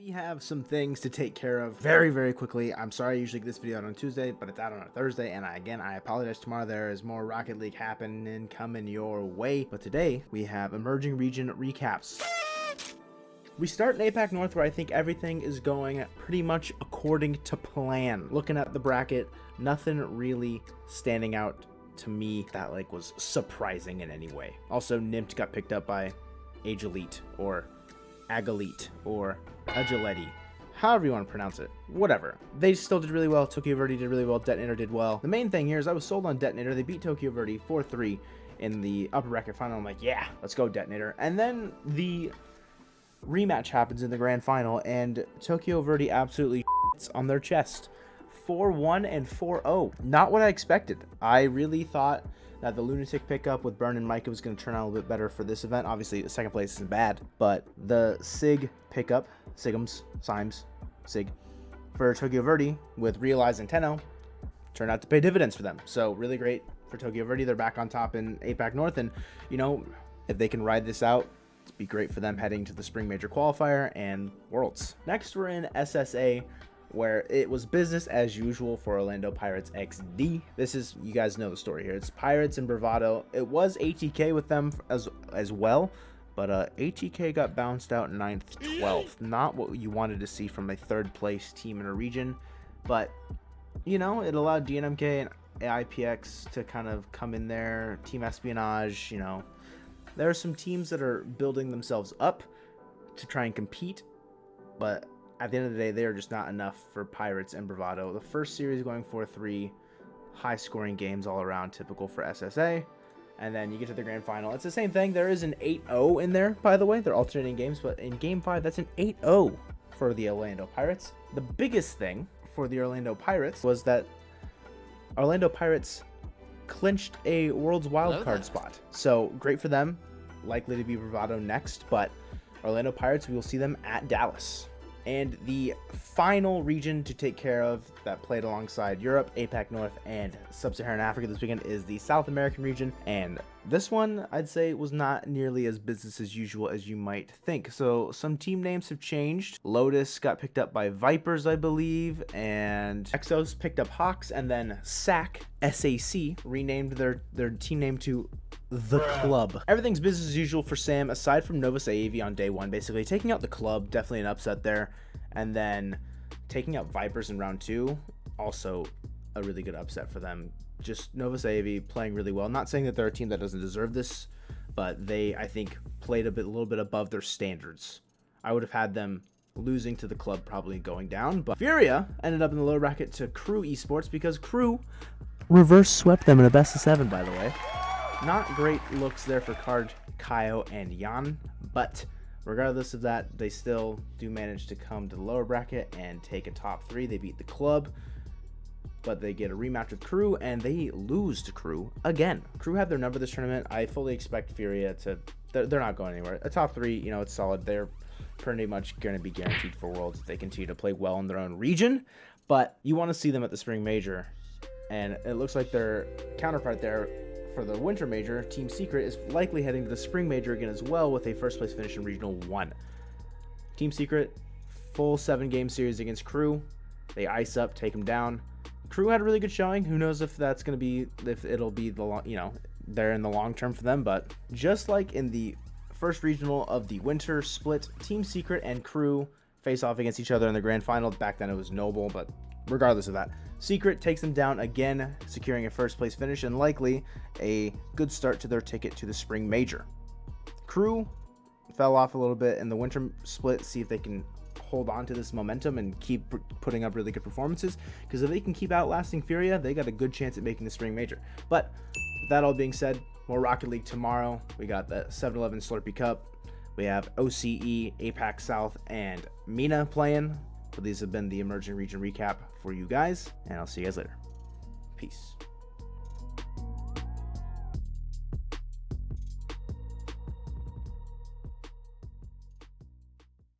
We have some things to take care of very quickly. I'm sorry I usually get this video out on Tuesday, but it's out on a Thursday, and I apologize. Tomorrow there is more Rocket League happening coming your way, but today we have emerging region recaps. We start in APAC-North, where I think everything is going pretty much according to plan. Looking at the bracket, nothing really standing out to me that was surprising in any way. Also, Nimpt got picked up by Age Elite or Agalite or Agileti, however you want to pronounce it. Whatever. They still did really well. Tokyo Verde did really well. Detonator did well. The main thing here is I was sold on Detonator. They beat Tokyo Verde 4-3 in the upper bracket final. I'm like, yeah, let's go Detonator. And then the rematch happens in the grand final, and Tokyo Verde absolutely shits on their chest. 4-1 and 4-0. Not what I expected. I really thought that the Lunatic pickup with Burn and Micah was going to turn out a little bit better for this event. Obviously, the second place isn't bad, but the Sig pickup, Sims, Sig, for Tokyo Verde with Realize and Tenno turned out to pay dividends for them. So really great for Tokyo Verde. They're back on top in APAC-North, and, you know, if they can ride this out, it'd be great for them heading to the Spring Major Qualifier and Worlds. Next, we're in SSA, where it was business as usual for Orlando Pirates XD. This is, you guys know the story here. It's Pirates and Bravado. It was ATK with them as well, but ATK got bounced out 9th, 12th. Not what you wanted to see from a third place team in a region, but, you know, it allowed DNMK and IPX to kind of come in there. Team Espionage, you know. There are some teams that are building themselves up to try and compete, but at the end of the day, they are just not enough for Pirates and Bravado. The first series going 4-3, high-scoring games all around, typical for SSA. And then you get to the grand final. It's the same thing. There is an 8-0 in there, by the way. They're alternating games, but in Game 5, that's an 8-0 for the Orlando Pirates. The biggest thing for the Orlando Pirates was that Orlando Pirates clinched a World's Wildcard spot. So, great for them. Likely to be Bravado next, but Orlando Pirates, we will see them at Dallas. And the final region to take care of that played alongside Europe, APAC-North, and Sub-Saharan Africa this weekend is the South American region. And this one, I'd say, was not nearly as business as usual as you might think. So some team names have changed. Lotus got picked up by Vipers, I believe, and Exos picked up Hawks, and then SAC renamed their team name to The Club. Everything's business as usual for Sam, aside from Nova Saavi on day one. Basically, taking out the Club, definitely an upset there. And then taking out Vipers in round 2, also a really good upset for them. Just Nova Saavi playing really well. Not saying that they're a team that doesn't deserve this, but they, I think, played a little bit above their standards. I would have had them losing to the Club, probably going down. But Furia ended up in the lower bracket to Crew Esports because Crew reverse swept them in a best of 7, by the way. Not great looks there for Card, Kaio, and Jan, but regardless of that, they still do manage to come to the lower bracket and take a top 3. They beat the Club, but they get a rematch with Crew, and they lose to Crew again. Crew had their number this tournament. I fully expect Furia to... They're not going anywhere. A top 3, you know, it's solid. They're pretty much going to be guaranteed for Worlds if they continue to play well in their own region, but you want to see them at the Spring Major, and it looks like their counterpart there for the Winter Major, Team Secret, is likely heading to the Spring Major again as well with a first place finish in Regional 1. Team Secret, full 7-game series against Crew. They ice up, take them down. Crew had a really good showing. Who knows if that's going to be, if it'll be the, you know, they're in the long term for them, but just like in the first regional of the winter split, Team Secret and Crew face off against each other in the grand final. Back then it was Noble, but regardless of that, Secret takes them down again, securing a first place finish and likely a good start to their ticket to the Spring Major. Crew fell off a little bit in the winter split. See if they can hold on to this momentum and keep putting up really good performances, because if they can keep outlasting Furia, they got a good chance at making the Spring Major. But with that all being said, more Rocket League tomorrow. We got the 7-Eleven Slurpee Cup. We have OCE, APAC South, and MENA playing. So these have been the emerging region recap for you guys, and I'll see you guys later. Peace.